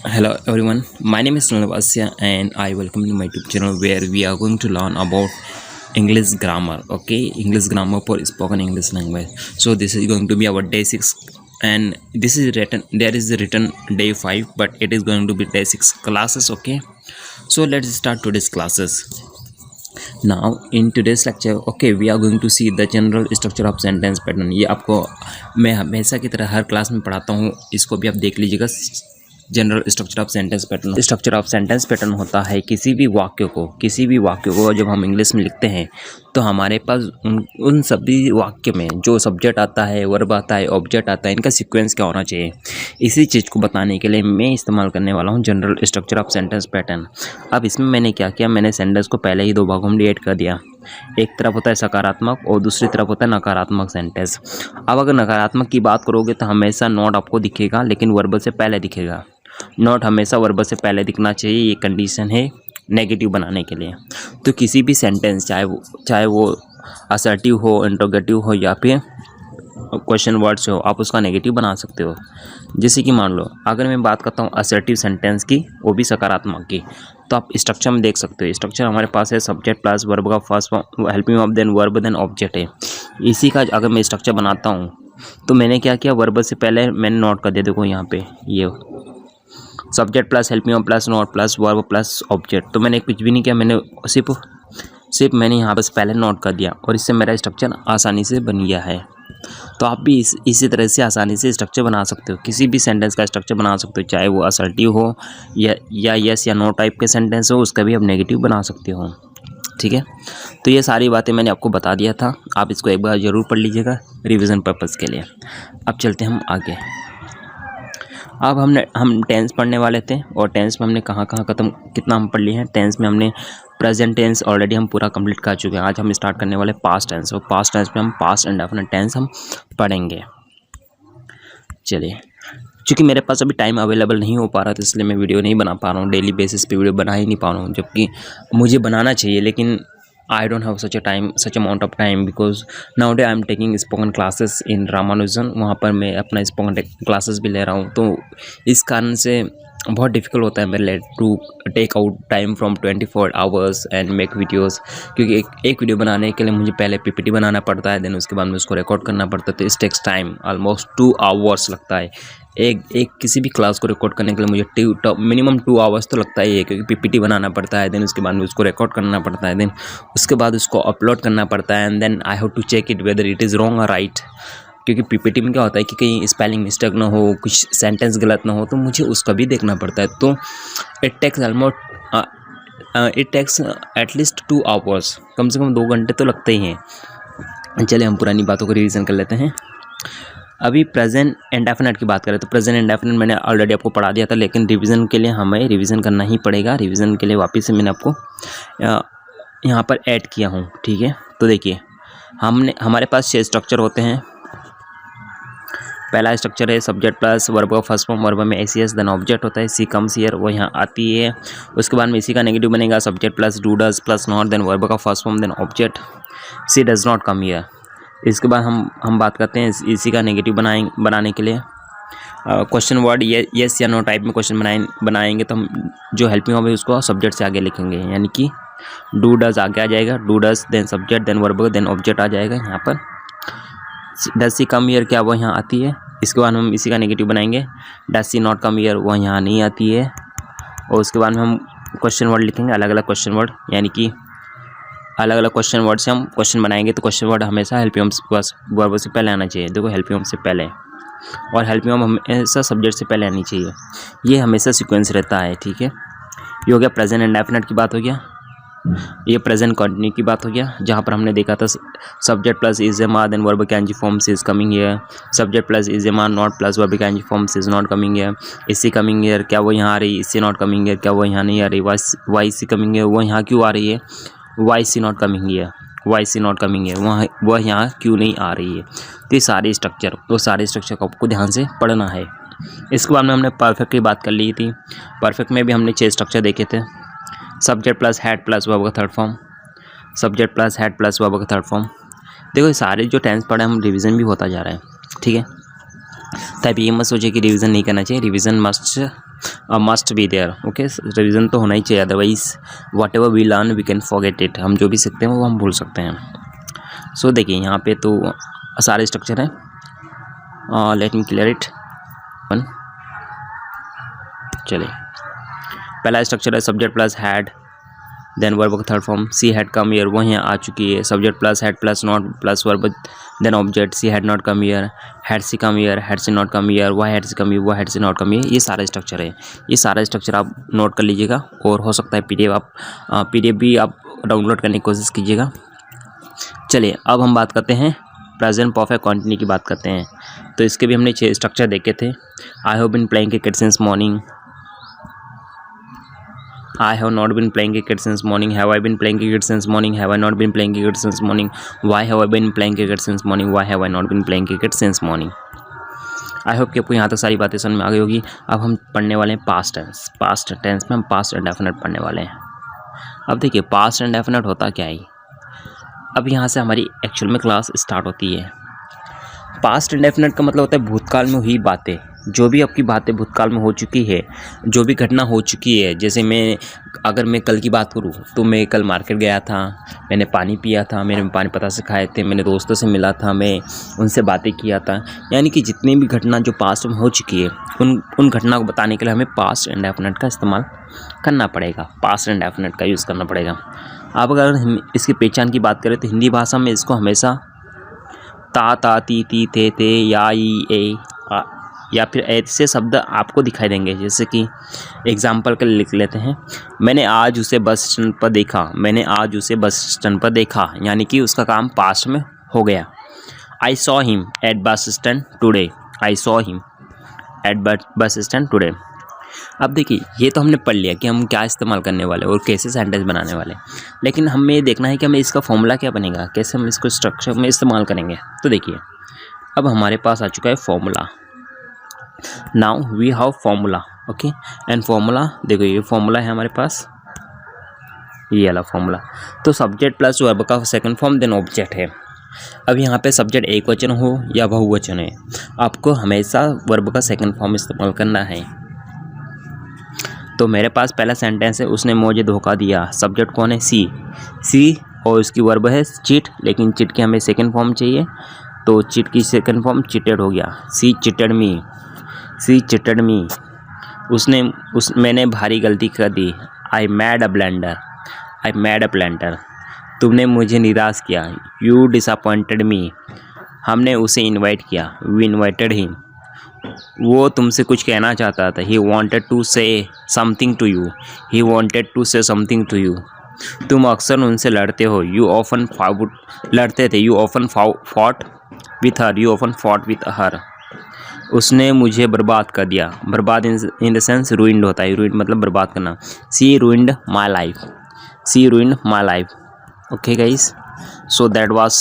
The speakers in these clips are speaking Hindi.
Hello everyone, my name is Nalabasya and I welcome you to my YouTube channel where we are going to learn about English grammar. Okay, English grammar for spoken English language. So this is going to be our day 6 and this is written, there is written day 5 but it is going to be day 6 classes. Okay, so let's start today's classes. Now in today's lecture, okay, we are going to see the general structure of sentence pattern. ये आपको मैं हमेशा की तरह हर क्लास में पढ़ाता हूँ, इसको भी आप देख लीजिएगा। General structure of sentence pattern. Structure of sentence pattern होता है किसी भी वाक्य को जब हम इंग्लिश में लिखते हैं तो हमारे पास उन सभी वाक्य में जो सब्जेक्ट आता है, वर्ब आता है, ऑब्जेक्ट आता है, इनका सीक्वेंस क्या होना चाहिए, इसी चीज़ को बताने के लिए मैं इस्तेमाल करने वाला हूँ general structure of sentence pattern. अब इसमें मैंने क्या किया, मैंने सेंटेंस को पहले ही 2 भागों में डिवाइड कर दिया। एक तरफ होता है सकारात्मक और दूसरी तरफ होता है नकारात्मक सेंटेंस। अब अगर नकारात्मक की बात करोगे तो हमेशा नॉट आपको दिखेगा, लेकिन वर्ब से पहले दिखेगा। नॉट हमेशा वर्ब से पहले दिखना चाहिए, ये कंडीशन है नेगेटिव बनाने के लिए। तो किसी भी सेंटेंस चाहे वो असर्टिव हो, इंट्रोगेटिव हो या फिर क्वेश्चन वर्ड्स हो, आप उसका नेगेटिव बना सकते हो। जैसे कि मान लो अगर मैं बात करता हूँ असर्टिव सेंटेंस की, वो भी सकारात्मक की, तो आप स्ट्रक्चर में देख सकते हो। स्ट्रक्चर हमारे पास है सब्जेक्ट प्लस वर्ब का first form, helping verb, then verb, then object है। इसी का अगर मैं स्ट्रक्चर बनाता हूँ तो मैंने क्या किया, वर्ब से पहले मैंने नोट कर दिया। देखो यहाँ पे ये subject plus helping verb plus note plus verb plus object. तो मैंने कुछ भी नहीं किया, मैंने सिर्फ मैंने यहाँ बस पहले नोट कर दिया और इससे मेरा स्ट्रक्चर आसानी से बन गया है। तो आप भी इसी तरह से आसानी से स्ट्रक्चर बना सकते हो, किसी भी सेंटेंस का स्ट्रक्चर बना सकते हो, चाहे वो असर्टिव हो या यस या नो टाइप के सेंटेंस हो, उसका भी आप नेगेटिव बना सकते हो। ठीक है, तो ये सारी बातें मैंने आपको बता दिया था, आप इसको एक बार ज़रूर पढ़ लीजिएगा रिवीजन पर्पज़ के लिए। अब चलते हैं हम आगे। अब हम टेंस पढ़ने वाले थे और टेंस में हमने कहाँ कितना हम पढ़ लिए हैं। टेंस में हमने प्रेजेंट टेंस ऑलरेडी हम पूरा कंप्लीट कर चुके हैं। आज हम स्टार्ट करने वाले पास्ट टेंस, और पास्ट टेंस में हम पास्ट इंडेफिनिट टेंस हम पढ़ेंगे। चलिए, क्योंकि मेरे पास अभी टाइम अवेलेबल नहीं हो पा रहा था, इसलिए मैं वीडियो नहीं बना पा रहा हूँ, डेली बेसिस पे वीडियो बना ही नहीं पा रहा हूँ, जबकि मुझे बनाना चाहिए, लेकिन I don't have such amount of time because nowadays I am taking spoken classes in Ramanujan। वहाँ पर मैं अपना स्पोकन क्लासेस भी ले रहा हूँ, तो इस कारण से बहुत डिफ़िकल्ट होता है मेरे लिए to take out time from 24 hours and make videos. क्योंकि एक वीडियो बनाने के लिए मुझे पहले पीपीटी बनाना पड़ता है, देन उसके बाद में उसको रिकॉर्ड करना पड़ता है, तो इस टेक्स टाइम ऑलमोस्ट 2 आवर्स लगता है। एक किसी भी क्लास को रिकॉर्ड करने के लिए मुझे मिनिमम 2 आवर्स तो लगता ही है, क्योंकि पीपीटी बनाना पड़ता है, देन उसके बाद में उसको रिकॉर्ड करना पड़ता है, देन उसके बाद उसको अपलोड करना पड़ता है, and then I have to check it whether it is wrong और राइट। क्योंकि पीपीटी में क्या होता है कि कहीं स्पेलिंग मिस्टेक ना हो, कुछ सेंटेंस गलत ना हो, तो मुझे उसका भी देखना पड़ता है। तो इट टेक्स एटलीस्ट 2 आवर्स, कम से कम 2 घंटे तो लगते ही हैं। चलिए हम पुरानी बातों को रिवीजन कर लेते हैं। अभी प्रेजेंट इंडेफिनिट की बात करें तो प्रेजेंट इंडेफिनिट मैंने ऑलरेडी आपको पढ़ा दिया था, लेकिन रिवीजन के लिए हमें रिवीजन करना ही पड़ेगा। रिवीजन के लिए वापस से मैंने आपको यहाँ पर ऐड किया हूँ। ठीक है, तो देखिए हमारे पास 6 स्ट्रक्चर होते हैं। पहला स्ट्रक्चर है सब्जेक्ट प्लस वर्ब का फर्स्ट फॉर्म, वर्ब में एसीएस, देन ऑब्जेक्ट होता है, सी कम्स हियर, वो यहाँ आती है। उसके बाद में इसी का नेगेटिव बनेगा subject plus do does plus not, then verb का first form, then object, she does not come here. इसके बाद हम बात करते हैं इसी का नेगेटिव बनाने के लिए क्वेश्चन वर्ड यस या नो टाइप में क्वेश्चन बनाएंगे, तो हम जो हेल्पिंग वर्ब है उसको सब्जेक्ट से आगे लिखेंगे, यानी कि डू डज आगे आ जाएगा, do does then subject then verb then object आ जाएगा। यहाँ पर डज सी कम ईयर, क्या वो यहाँ आती है। इसके बाद हम इसी का नेगेटिव बनाएंगे does she not come here, वो यहाँ नहीं आती है। और उसके बाद में हम क्वेश्चन वर्ड लिखेंगे, अलग अलग क्वेश्चन वर्ड, यानी कि अलग अलग क्वेश्चन वर्ड से हम क्वेश्चन बनाएंगे। तो क्वेश्चन वर्ड हमेशा हेल्पिंग वर्ब से पहले आना चाहिए। देखो हेल्पिंग वर्ब से पहले, और हेल्पिंग वर्ब हमेशा सब्जेक्ट से पहले आनी चाहिए, ये हमेशा सीक्वेंस रहता है। ठीक है, ये हो गया प्रेजेंट इंडेफिनिट की बात हो गया। ये प्रेजेंट कंटिन्यू की बात हो गया, जहाँ पर हमने देखा था subject plus is am are, then verb can forms is coming here, subject plus is am are not plus verb can forms is not coming here, इससे कमिंग हियर, क्या वो यहाँ आ रही है, इससे नॉट कमिंग हियर, क्या वो यहाँ नहीं आ रही, वाई सी कमिंग हियर, वो यहाँ क्यों आ रही है, why she not coming here, why she not coming here, वह यहाँ क्यों नहीं आ रही है। तो ये सारे स्ट्रक्चर को आपको ध्यान से पढ़ना है। इसके बाद में हमने परफेक्ट की बात कर ली थी। परफेक्ट में भी हमने 6 स्ट्रक्चर देखे थे। Subject plus had plus verb का third form, subject plus had plus verb का थर्ड फॉर्म। देखो ये सारे जो टेंस पढ़े हम रिवीजन भी होता जा रहा है। ठीक है, तब ये मत सोचिए कि रिवीजन नहीं करना चाहिए, revision must be there. Okay, revision तो होना ही चाहिए, otherwise whatever we learn we can forget it. हम जो भी सीखते हैं वो हम भूल सकते हैं। सो देखिए यहाँ पे तो सारे स्ट्रक्चर हैं। Let me clear it. चलिए, पहला स्ट्रक्चर है subject plus had, then verb का third form she had come here, वो यहाँ आ चुकी है। Subject plus had plus not plus verb, then object she had not come here, had she come here, had she not come here, why had she come here, why had she not come here. ये सारा स्ट्रक्चर है, ये सारा स्ट्रक्चर आप नोट कर लीजिएगा, और हो सकता है पीडीएफ भी आप डाउनलोड करने की कोशिश कीजिएगा। चलिए, अब हम बात करते हैं प्रेजेंट परफेक्ट कंटिन्यू की बात करते हैं। तो इसके भी हमने 6 स्ट्रक्चर देखे थे। I have been playing cricket since morning, I have not been playing cricket since morning. Have I been playing cricket since morning? Have I not been playing cricket since morning? Why have I been playing cricket since morning? Why have I not been playing cricket since morning? I hope कि आपको यहाँ तक सारी बातें समझ में आ गई होगी। अब हम पढ़ने वाले हैं पास्ट टेंस। पास्ट टेंस में हम पास्ट इंडेफिनिट पढ़ने वाले हैं। अब देखिए पास्ट इंडेफिनिट होता क्या है। अब यहाँ से हमारी एक्चुअल में क्लास स्टार्ट होती है। पास्ट इंडेफिनिट का मतलब होता है भूतकाल में हुई बातें, जो भी आपकी बातें भूतकाल में हो चुकी है, जो भी घटना हो चुकी है। जैसे अगर मैं कल की बात करूँ तो मैं कल मार्केट गया था, मैंने पानी पिया था, मैंने पानी पता से खाए थे, मैंने दोस्तों से मिला था, मैं उनसे बातें किया था। यानी कि जितनी भी घटना जो पास्ट में हो चुकी है उन घटना को बताने के लिए हमें पास्ट इंडेफिनिट का इस्तेमाल करना पड़ेगा, पास्ट इंडेफिनिट का यूज़ करना पड़ेगा। अब अगर इसकी पहचान की बात करें तो हिंदी भाषा में इसको हमेशा ता ती थे या ई ए या फिर ऐसे शब्द आपको दिखाई देंगे। जैसे कि एग्जाम्पल के लिए लिख लेते हैं, मैंने आज उसे बस स्टैंड पर देखा, मैंने आज उसे बस स्टैंड पर देखा, यानी कि उसका काम पास्ट में हो गया। I saw him at bus stand today, I saw him at bus stand today. अब देखिए ये तो हमने पढ़ लिया कि हम क्या इस्तेमाल करने वाले और कैसे सेंटेंस बनाने वाले, लेकिन हमें ये देखना है कि हमें इसका फॉर्मूला क्या बनेगा, कैसे हम इसको स्ट्रक्चर में इस्तेमाल करेंगे। तो देखिए अब हमारे पास आ चुका है formula. Now we have formula, okay. And formula देखो, ये फॉर्मूला है हमारे पास, ये वाला फॉर्मूला। तो सब्जेक्ट प्लस वर्ब का सेकंड फॉर्म देन ऑब्जेक्ट है। अब यहाँ पे सब्जेक्ट एक वचन हो या बहुवचन है, आपको हमेशा वर्ब का सेकंड फॉर्म इस्तेमाल करना है। तो मेरे पास पहला सेंटेंस है, उसने मुझे धोखा दिया। सब्जेक्ट कौन है? सी और उसकी वर्ब है चिट, लेकिन चिट के हमें सेकंड फॉर्म चाहिए, तो चिट की सेकंड फॉर्म चिटेड हो गया। She cheated me, she cheated me. मैंने भारी गलती कर दी। I made a blunder, I made a blunder. तुमने मुझे निराश किया। You disappointed me. हमने उसे इनवाइट किया। We invited him. वो तुमसे कुछ कहना चाहता था। He wanted to say something to you, he wanted to say something to you. तुम अक्सर उनसे लड़ते हो। यू ऑफन लड़ते थे। You often fought with her, you often fought with her. उसने मुझे बर्बाद कर दिया। बर्बाद इन द सेंस रूइंड होता है, रूइंड मतलब बर्बाद करना। See ruined my life, see ruined my life. Okay guys, so that was.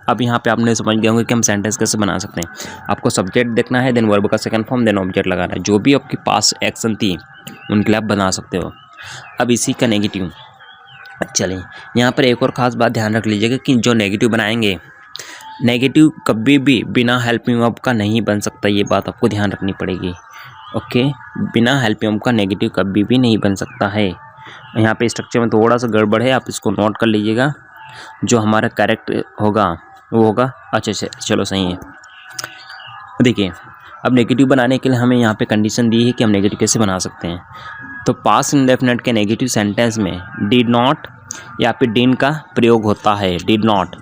अब यहाँ पे आपने समझ गए होंगे कि हम सेंटेंस कैसे बना सकते हैं। आपको सब्जेक्ट देखना है, देन वर्ब का सेकंड फॉर्म, देन ऑब्जेक्ट लगाना है। जो भी आपकी पास एक्शन थी उनके लिए आप बना सकते हो। अब इसी का नेगेटिव, चलिए यहाँ पर एक और ख़ास बात ध्यान रख लीजिएगा कि जो नेगेटिव बनाएंगे, नेगेटिव कभी भी बिना हेल्पिंग वर्ब का नहीं बन सकता। ये बात आपको ध्यान रखनी पड़ेगी, ओके। बिना हेल्पिंग वर्ब का नेगेटिव कभी भी नहीं बन सकता है। यहाँ पे स्ट्रक्चर में थोड़ा सा गड़बड़ है, आप इसको नोट कर लीजिएगा। जो हमारा करेक्ट होगा वो होगा, अच्छा चलो सही है। देखिए अब नेगेटिव बनाने के लिए हमें यहाँ पे कंडीशन दी है कि हम नेगेटिव कैसे बना सकते हैं। तो पास्ट इंडेफिनिट के नेगेटिव सेंटेंस में डिड नॉट या फिर डिन का प्रयोग होता है। डिड नॉट,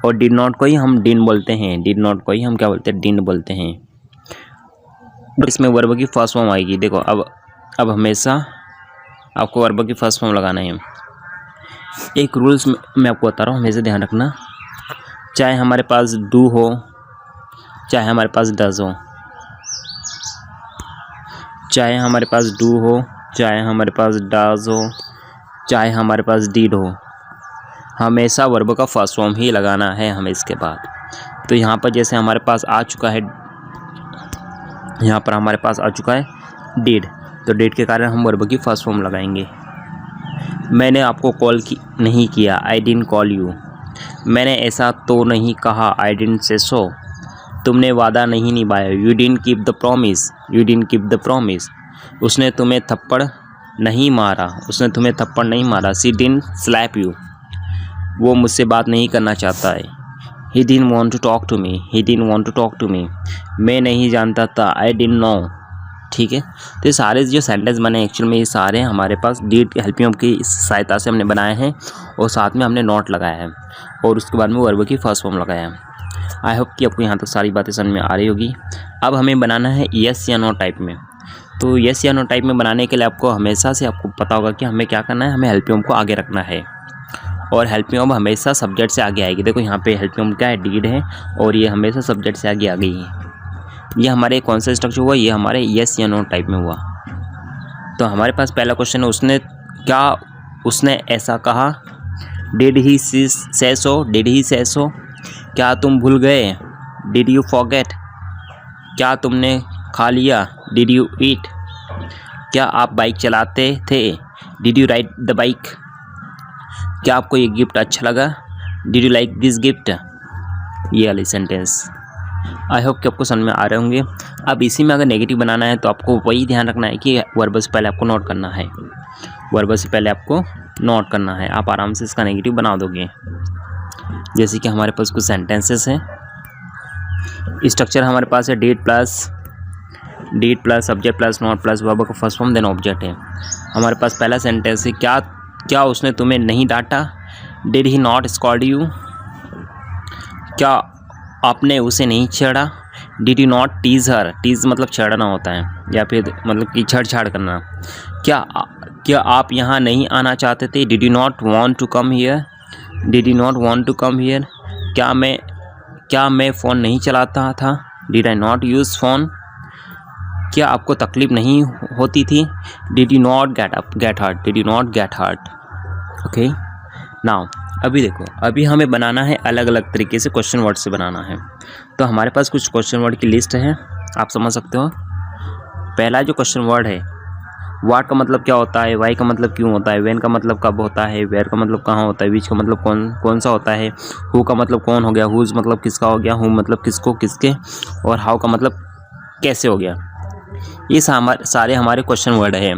और डिड नॉट को ही हम डिन बोलते हैं, डिड नॉट को ही हम क्या बोलते हैं? डिन बोलते हैं। इसमें वर्ब की फर्स्ट फॉर्म आएगी। देखो अब हमेशा आपको वर्ब की फर्स्ट फॉर्म लगाना है। एक रूल्स मैं आपको बता रहा हूँ, हमेशा ध्यान रखना। चाहे हमारे पास डू हो, चाहे हमारे पास डज हो, चाहे हमारे पास डू हो, चाहे हमारे पास डज हो, चाहे हमारे पास डीड हो, हमेशा वर्ब का फर्स्ट फॉर्म ही लगाना है हमें इसके बाद। तो यहाँ पर जैसे हमारे पास आ चुका है, यहाँ पर हमारे पास आ चुका है डिड, तो डिड के कारण हम वर्ब की फर्स्ट फॉर्म लगाएंगे। मैंने आपको कॉल नहीं किया। I didn't call you. मैंने ऐसा तो नहीं कहा। आई डिडंट से सो। तुमने वादा नहीं निभाया, you didn't keep the promise, you didn't keep the promise. उसने तुम्हें थप्पड़ नहीं मारा, उसने तुम्हें थप्पड़ नहीं मारा, शी डिडंट स्लैप यू, वो मुझसे बात नहीं करना चाहता है, he didn't want to talk to me, he didn't want to talk to me, मैं नहीं जानता था, आई डिडंट नो। ठीक है, तो ये सारे जो सेंटेंस बने एक्चुअल में ये सारे हमारे पास डिड हेल्पिंग वर्ब की सहायता से हमने बनाए हैं और साथ में हमने नॉट लगाया है और उसके बाद में वर्ब की फर्स्ट फॉर्म लगाया है। आई होप कि आपको यहाँ तक सारी बातें समझ में आ रही होगी। अब हमें बनाना है येस या नो टाइप में। तो येस या नो टाइप में बनाने के लिए आपको हमेशा से आपको पता होगा कि हमें क्या करना है, हमें हेल्पिंग वर्ब को आगे रखना है और हेल्पिंग वर्ब हमेशा सब्जेक्ट से आगे आएगी। देखो यहाँ पे हेल्पिंग वर्ब क्या है, डीड है और ये हमेशा सब्जेक्ट से आगे आ गई है। ये हमारे कौन सा स्ट्रक्चर हुआ, ये हमारे येस या नो टाइप में हुआ। तो हमारे पास पहला क्वेश्चन है, उसने ऐसा कहा, डिड ही से सो, डिड ही से सो, क्या तुम भूल गए, डिड यू फॉरगेट, क्या तुमने खा लिया, डिड यू ईट, क्या आप बाइक चलाते थे, did you ride the bike, क्या आपको ये गिफ्ट अच्छा लगा, did you like this gift. ये वाली सेंटेंस आई होप कि आपको समझ में आ रहे होंगे। अब इसी में अगर नेगेटिव बनाना है तो आपको वही ध्यान रखना है कि वर्ब से पहले आपको नोट करना है, वर्ब से पहले आपको नोट करना है, आप आराम से इसका नेगेटिव बना दोगे। जैसे कि हमारे पास कुछ सेंटेंसेस हैं, स्ट्रक्चर हमारे पास है did plus subject plus not plus verb का फर्स्ट फॉर्म देन ऑब्जेक्ट है। हमारे पास पहला सेंटेंस है, क्या उसने तुम्हें नहीं डांटा, did he not scold you, क्या आपने उसे नहीं छेड़ा, did you not tease her, tease मतलब छेड़ना होता है या फिर मतलब कि छेड़छाड़ करना, क्या आप यहाँ नहीं आना चाहते थे, did you not want to come here, did you not want to come here, क्या मैं फ़ोन नहीं चलाता था, did I not use phone, क्या आपको तकलीफ़ नहीं होती थी, did you not get hurt, did you not get hurt. Okay, now अभी देखो, अभी हमें बनाना है अलग अलग तरीके से क्वेश्चन वर्ड से बनाना है। तो हमारे पास कुछ क्वेश्चन वर्ड की लिस्ट है, आप समझ सकते हो। पहला जो क्वेश्चन वर्ड है, व्हाट का मतलब क्या होता है, वाई का मतलब क्यों होता है, व्हेन का मतलब कब होता है, वेयर का मतलब कहाँ होता है, विच का मतलब कौन सा होता है, हु का मतलब कौन हो गया, हुज मतलब किसका हो गया, हुम मतलब किसको किसके, और हाउ का मतलब कैसे हो गया। ये सारे हमारे क्वेश्चन वर्ड हैं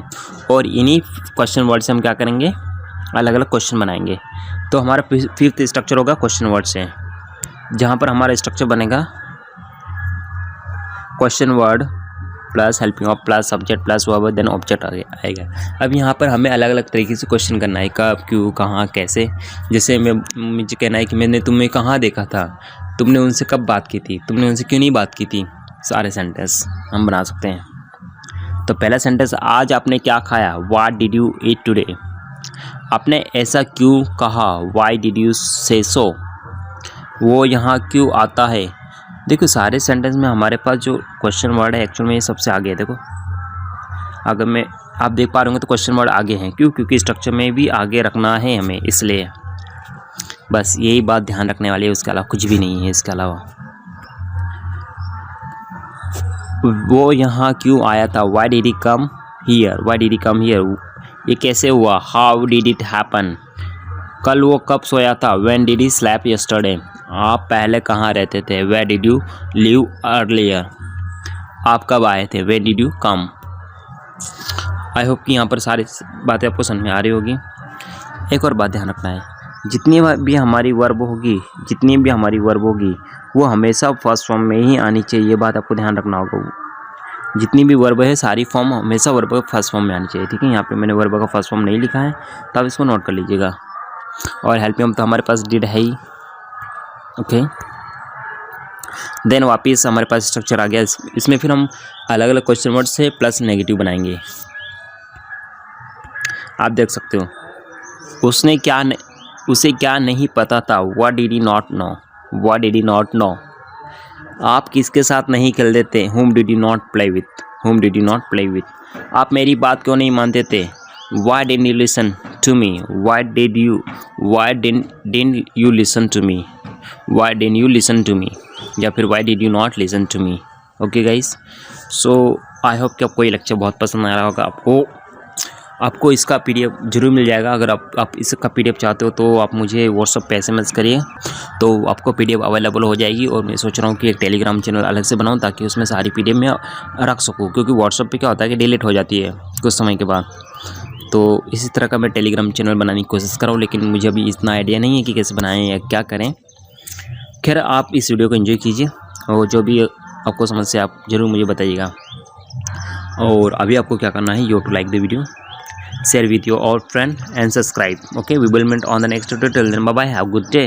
और इन्हीं क्वेश्चन वर्ड से हम क्या करेंगे, अलग अलग क्वेश्चन बनाएंगे। तो हमारा फिफ्थ स्ट्रक्चर होगा क्वेश्चन वर्ड से, जहाँ पर हमारा स्ट्रक्चर बनेगा question word plus helping verb plus subject plus verb then object आएगा। अब यहाँ पर हमें अलग अलग तरीके से क्वेश्चन करना है, कब, क्यों, कहाँ, कैसे। जैसे मुझे कहना है कि मैंने तुम्हें कहाँ देखा था, तुमने उनसे कब बात की थी, तुमने उनसे क्यों नहीं बात की थी। सारे सेंटेंस हम बना सकते हैं। तो पहला सेंटेंस, आज आपने क्या खाया, what did you eat today, आपने ऐसा क्यों कहा, वाई डिड यू से सो, वो यहाँ क्यों आता है। देखो सारे सेंटेंस में हमारे पास जो क्वेश्चन वर्ड है एक्चुअल में ये सबसे आगे है। देखो अगर आप देख पा रहे होंगे तो क्वेश्चन वर्ड आगे हैं, क्योंकि स्ट्रक्चर में भी आगे रखना है हमें, इसलिए बस यही बात ध्यान रखने वाली है, उसके अलावा कुछ भी नहीं है। इसके अलावा वो यहाँ क्यों आया था, why did he come here, why did he come here, ये कैसे हुआ, हाउ डिड इट हैपन, कल वो कब सोया था, when did he slap yesterday, आप पहले कहाँ रहते थे, where did you live earlier, आप कब आए थे, where did you come. I hope कि यहाँ पर सारी बातें आपको समझ में आ रही होगी। एक और बात ध्यान रखना है, जितनी भी हमारी वर्ब होगी वो हमेशा फर्स्ट फॉर्म में ही आनी चाहिए, ये बात आपको ध्यान रखना होगा। जितनी भी वर्ब है सारी फॉर्म हमेशा वर्ब का फर्स्ट फॉर्म में आनी चाहिए, ठीक है। यहाँ पे मैंने वर्ब का फर्स्ट फॉर्म नहीं लिखा है, तो आप इसको नोट कर लीजिएगा। और हेल्पिंग तो हमारे पास डिड है ही, ओके। देन वापस हमारे पास स्ट्रक्चर आ गया, इसमें फिर हम अलग अलग क्वेश्चन वर्ड से प्लस नेगेटिव बनाएंगे। आप देख सकते हो, उसे क्या नहीं पता था, what did he not know, what did he not know, आप किसके साथ नहीं खेलते थे, whom did you not play with, whom did you not play with, आप मेरी बात क्यों नहीं मानते थे, why didn't you listen to me, why didn't you listen to me, why didn't you listen to me, या फिर why did you not listen to me। Okay guys, so I hope कि आपको ये लेक्चर बहुत पसंद आ रहा होगा। आपको आपको इसका PDF जरूर मिल जाएगा। अगर आप इसका PDF चाहते हो तो आप मुझे व्हाट्सअप पे SMS करिए, तो आपको PDF अवेलेबल हो जाएगी। और मैं सोच रहा हूँ कि एक टेलीग्राम चैनल अलग से बनाऊँ ताकि उसमें सारी PDF मैं रख सकूँ, क्योंकि व्हाट्सअप पे क्या होता है कि डिलीट हो जाती है कुछ समय के बाद। तो इसी तरह का मैं टेलीग्राम चैनल बनाने की कोशिश कर रहा हूँ, लेकिन मुझे अभी इतना आइडिया नहीं है कि कैसे बनाएं या क्या करें। खैर, आप इस वीडियो को एंजॉय कीजिए और जो भी आपको समस्या आप ज़रूर मुझे बताइएगा। और अभी आपको क्या करना है, you to like the video, share with your all friend and subscribe. Okay, we will meet on the next tutorial. Then bye bye, have a good day.